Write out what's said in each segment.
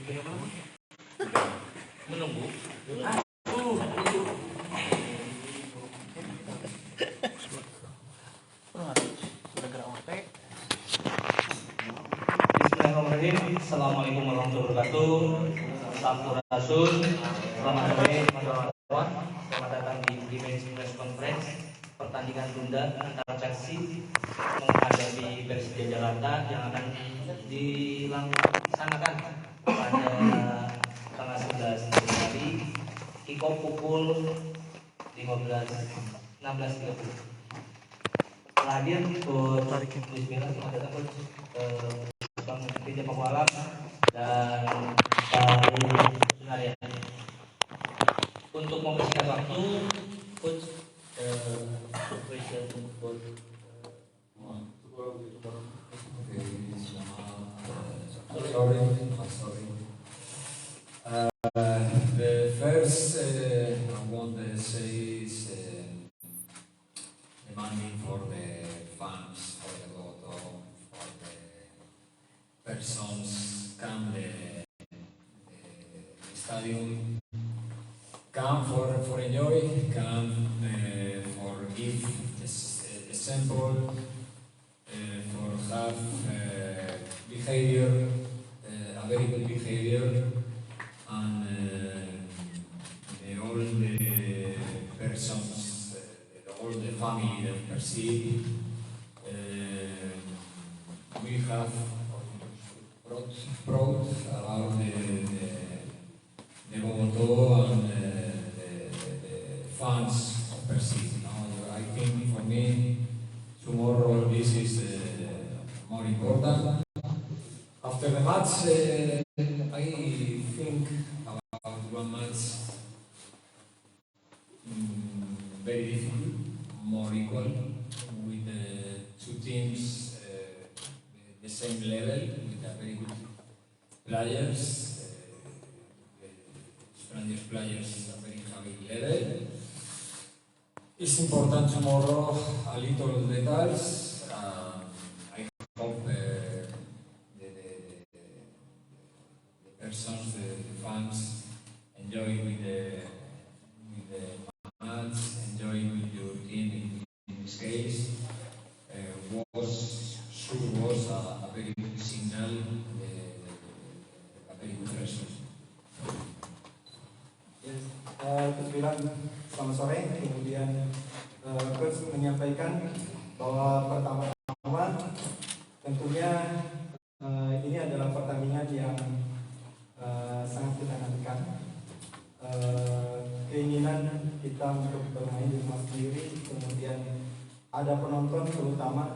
Menunggu. Bismillahirrahmanirrahim. Assalamualaikum warahmatullahi wabarakatuh. Sampurasun. Selamat sore, kawan. Selamat datang di Dimensi Press Conference. Pertandingan tunda antara Chelsea menghadapi Persija Jakarta yang akan dilaksanakan pada tanggal 11 Januari. Kick off pukul 16.30. Hadir Coach Luis Milla, selamat datang Coach. Bang Rija Pakualam dan Pak Sunaria. Untuk mempersingkat waktu, Coach The first I want to say is demanding for the fans, for the voto, for the persons come the stadium, come for enjoy, come for give example, for have behavior, a very good behavior, and all the persons, all the family that perceive, we have proud about the Bogotá and the fans of perceive. I think for me, tomorrow this is more important. After the match, I think about one match very difficult, more equal, with two teams the same level, with a very good players, Spanish players a very high level. It's important tomorrow a little details. I hope the persons, the fans, enjoy with the match, enjoy with your team in this case. Was a very good signal, a very good result. Yes, Coach bilang selamat sore. Kemudian Coach menyampaikan bahwa pertama-tama tentunya ini adalah pertandingan yang sangat kita nantikan. Keinginan kita untuk bermain di rumah sendiri, kemudian ada penonton terutama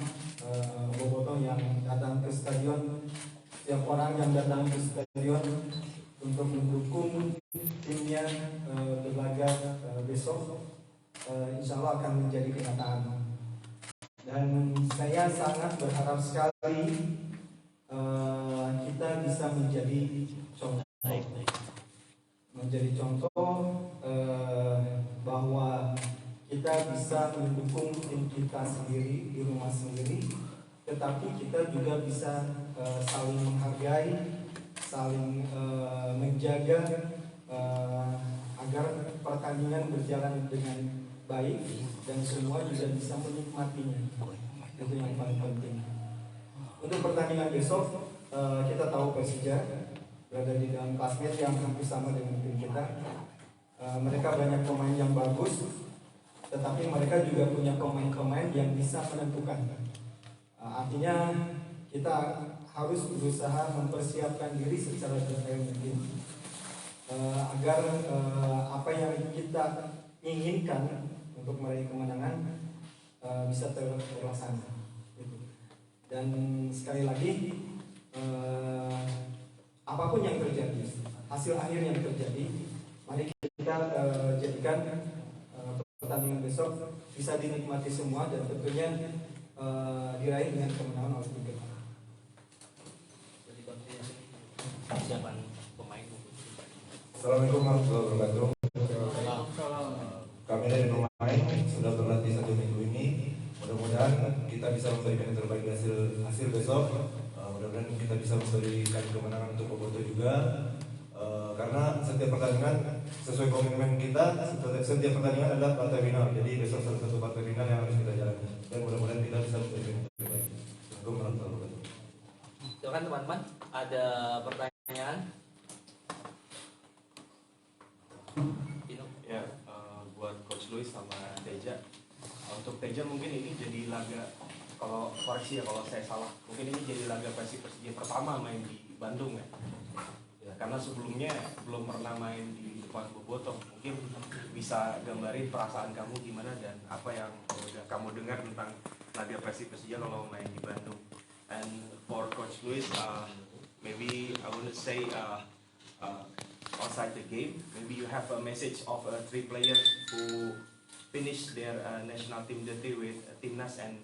bobotoh yang datang ke stadion, setiap orang yang datang ke stadion untuk mendukung timnya berlaga besok, insya Allah akan menjadi kenyataan. Dan saya sangat berharap sekali kita bisa menjadi contoh, bahwa kita bisa mendukung tim kita sendiri di rumah sendiri, tetapi kita juga bisa saling menghargai, saling menjaga agar pertandingan berjalan dengan baik dan semua juga bisa menikmatinya. Itu yang paling penting. Untuk pertandingan besok, kita tahu Persija berada di dalam klasmen yang hampir sama dengan tim kita. Mereka banyak pemain yang bagus, tetapi mereka juga punya pemain-pemain yang bisa menentukan. Artinya kita harus berusaha mempersiapkan diri secara terbaik mungkin, agar apa yang kita inginkan untuk meraih kemenangan bisa terlaksana. Dan sekali lagi, apapun yang terjadi, hasil akhir yang terjadi, mari kita jadikan pertandingan besok bisa dinikmati semua dan tentunya diraih dengan kemenangan oleh tim kita. Persiapan pemain. Assalamualaikum warahmatullahi wabarakatuh. Kami dari pemain sudah berlatih 1 minggu ini. Mudah-mudahan kita bisa memberikan yang terbaik hasil hasil besok. Mudah-mudahan kita bisa memberikan kemenangan untuk Boboto juga. Karena setiap pertandingan sesuai komitmen kita, setiap pertandingan adalah partai final. Jadi besok salah satu partai final yang harus kita jalani. Dan mudah-mudahan kita bisa memberikan yang terbaik. Assalamualaikum warahmatullahi wabarakatuh. Silakan teman-teman, ada pertanyaan? Dino. Ya, buat Coach Luis sama Teja. Untuk Teja mungkin ini jadi laga, kalau koreksi ya kalau saya salah, mungkin ini jadi laga Persija pertama main di Bandung ya. Ya, karena sebelumnya belum pernah main di depan Boboto. Mungkin bisa gambarin perasaan kamu gimana dan apa yang udah kamu dengar tentang laga Persija kalau main di Bandung. And for Coach Luis, maybe I want to say outside the game, maybe you have a message of 3 players who finished their national team duty with Timnas, and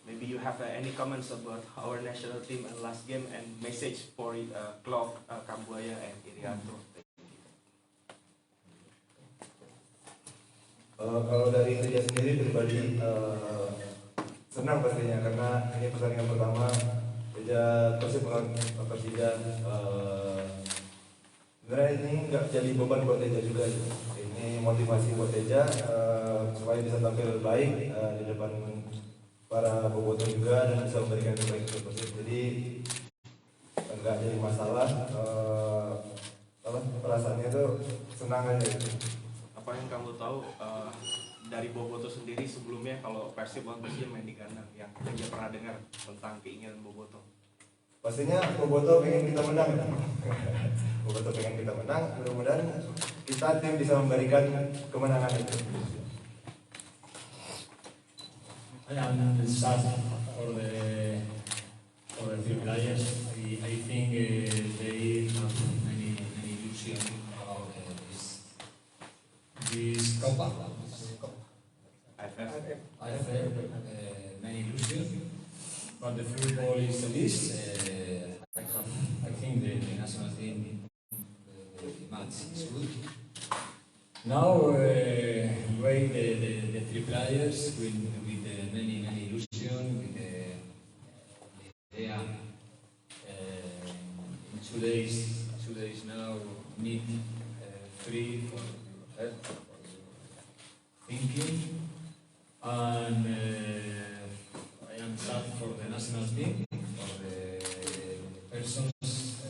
maybe you have any comments about our national team and last game and message for Klopp, Kambuaya, and Irianto. Kalau dari Teja sendiri pribadi senang pastinya karena ini pertandingan pertama Teja Persib melawan Persija. Sebenarnya ini nggak jadi beban buat Teja juga. Ini motivasi buat Teja supaya bisa tampil baik di depan para boboto juga dan bisa memberikan yang terbaik untuk Persib. Jadi nggak jadi masalah. Perasaannya itu senang aja. Apa yang kamu tahu dari Boboto sendiri sebelumnya kalau Persib lawan Persija main di kandang, yang Teja pernah dengar tentang keinginan Boboto? Pastinya Boboto pengen kita menang. Boboto pengen kita menang. Mudah-mudahan kita tim bisa memberikan kemenangan itu. I am sad for the 3 players. I think they have many illusion about this Copa. I have many illusion, but the football is this. I think the national team match is good. Now wait the 3 players with many illusion, with the idea. In 2 days now meet free for thinking, and I am sad for the national team, for the persons,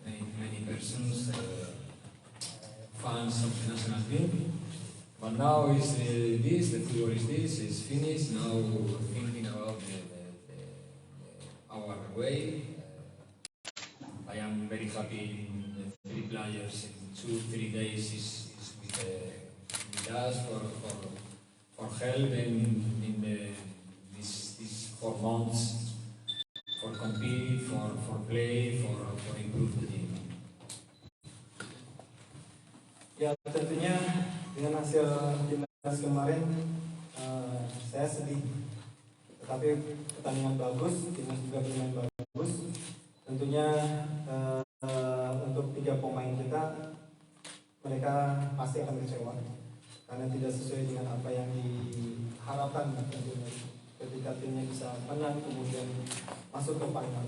many persons, fans of the national team. But now is the football is finished. Now thinking about our way. I am very happy the 3 players in 2-3 days is with us for help in these 4 months, for compete, for play, for improve the team. Ya tentunya dengan hasil timnas kemarin saya sedih, tetapi pertandingan bagus, timnas juga bermain bagus. Tentunya untuk 3 pemain kita, mereka pasti akan kecewa karena tidak sesuai dengan apa yang diharapkan tentunya ketika timnya bisa menang kemudian masuk ke final.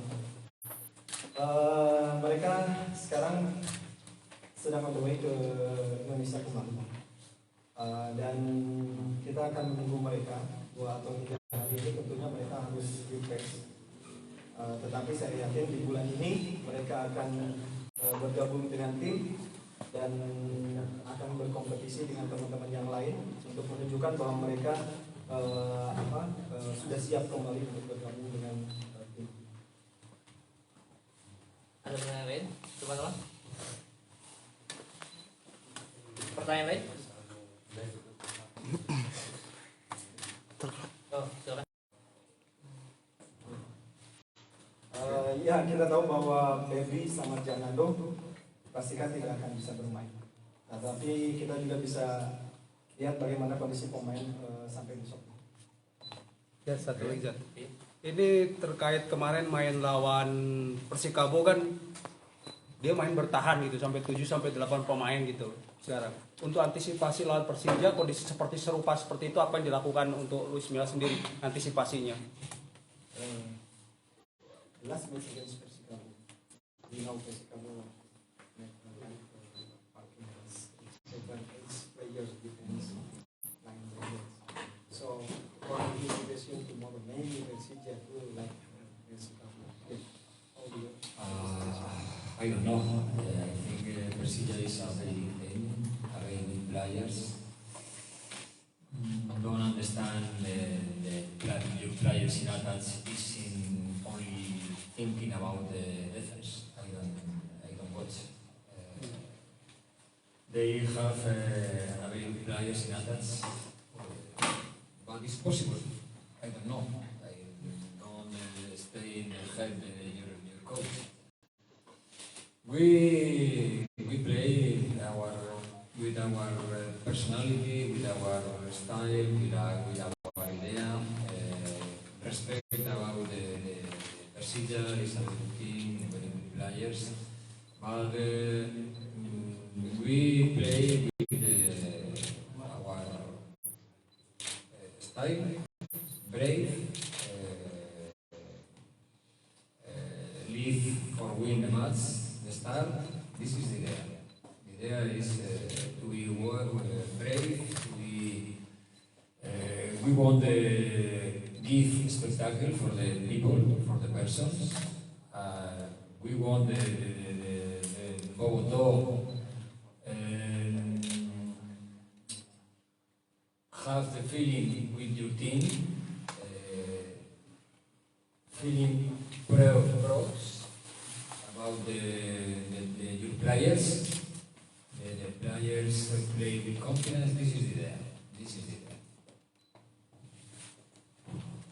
Mereka sekarang sedang on the way ke Indonesia kembali, dan kita akan menunggu mereka 2 atau 3 hari ini. Tentunya mereka harus refresh, tetapi saya yakin di bulan ini mereka akan bergabung dengan tim dan akan berkompetisi dengan teman-teman yang lain untuk menunjukkan bahwa mereka sudah siap kembali untuk bergabung dengan tim. Ada pertanyaan lain, teman-teman? Pertanyaan lain? Oh, silakan. Ya, kita tahu bahwa Febri sama Janado pastikan tidak akan bisa bermain. Nah, tapi kita juga bisa lihat bagaimana kondisi pemain sampai besok. Ya, satu lagi. Ini terkait kemarin main lawan Persikabo kan, dia main bertahan gitu sampai 7-8 pemain gitu. Sekarang untuk antisipasi lawan Persija, kondisi seperti serupa seperti itu, apa yang dilakukan untuk Luis Milla sendiri antisipasinya? last match against Persikabo, we know Persikabo parking has 7-8 players defense, 9 players. So for the invitation tomorrow, maybe Persija will like Persikabo. How do you? I don't know. I think Persija is a very big team, a very big players. Don't understand your players in attacks is in only thinking about the defense. I don't watch. They have a very big players in attacks, but it's possible. I don't know. I don't stay in the head your coach. We play with our personality, with our style, with our idea. Respect about the Persija is a good team, very good players, but we play with our style, brave, live for win the match. Start. This is the idea. The idea is to be brave. We want to give spectacle for the people, for the persons. We want the Bogotá have the feeling with your team, feeling proud about your players. The players play with confidence. This is the idea. This is the idea.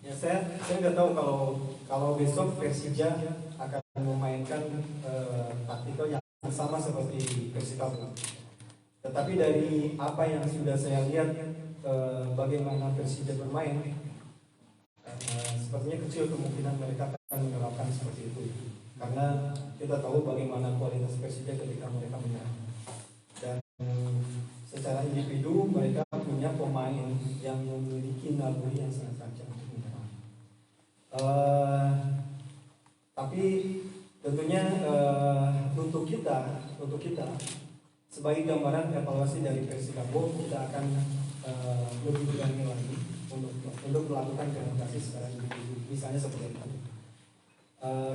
Ya saya nggak tahu kalau besok Persija akan memainkan taktikal yang sama seperti Persikabo. Tetapi dari apa yang sudah saya lihat bagaimana Persija bermain, sepertinya kecil kemungkinan mereka akan menerapkan seperti itu. Karena kita tahu bagaimana kualitas Persija ketika mereka menyerang. Dan secara individu mereka punya pemain yang memiliki naluri yang sangat tajam untuk menyerang. Tapi tentunya untuk kita sebagai gambaran evaluasi dari Persikabo, kita akan lebih berani lagi untuk melakukan komunikasi secara individu. Misalnya seperti itu.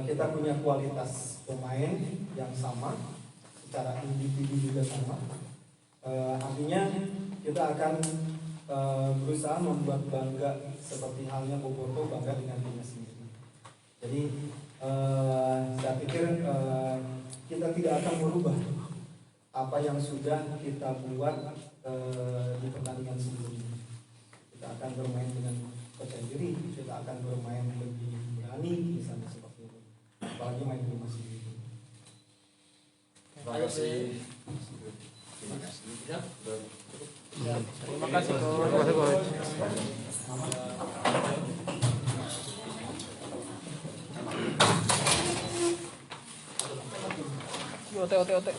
Kita punya kualitas pemain yang sama, secara individu juga sama. Artinya kita akan berusaha membuat bangga seperti halnya Boboto bangga dengan timnya sendiri. Jadi saya pikir kita tidak akan merubah apa yang sudah kita buat di pertandingan sebelumnya. Kita akan bermain dengan percaya diri, kita akan bermain lebih berani, misalnya seperti itu. Apalagi main di rumah sendiri. Terima kasih. Terima kasih. Terima kasih coach. Ote.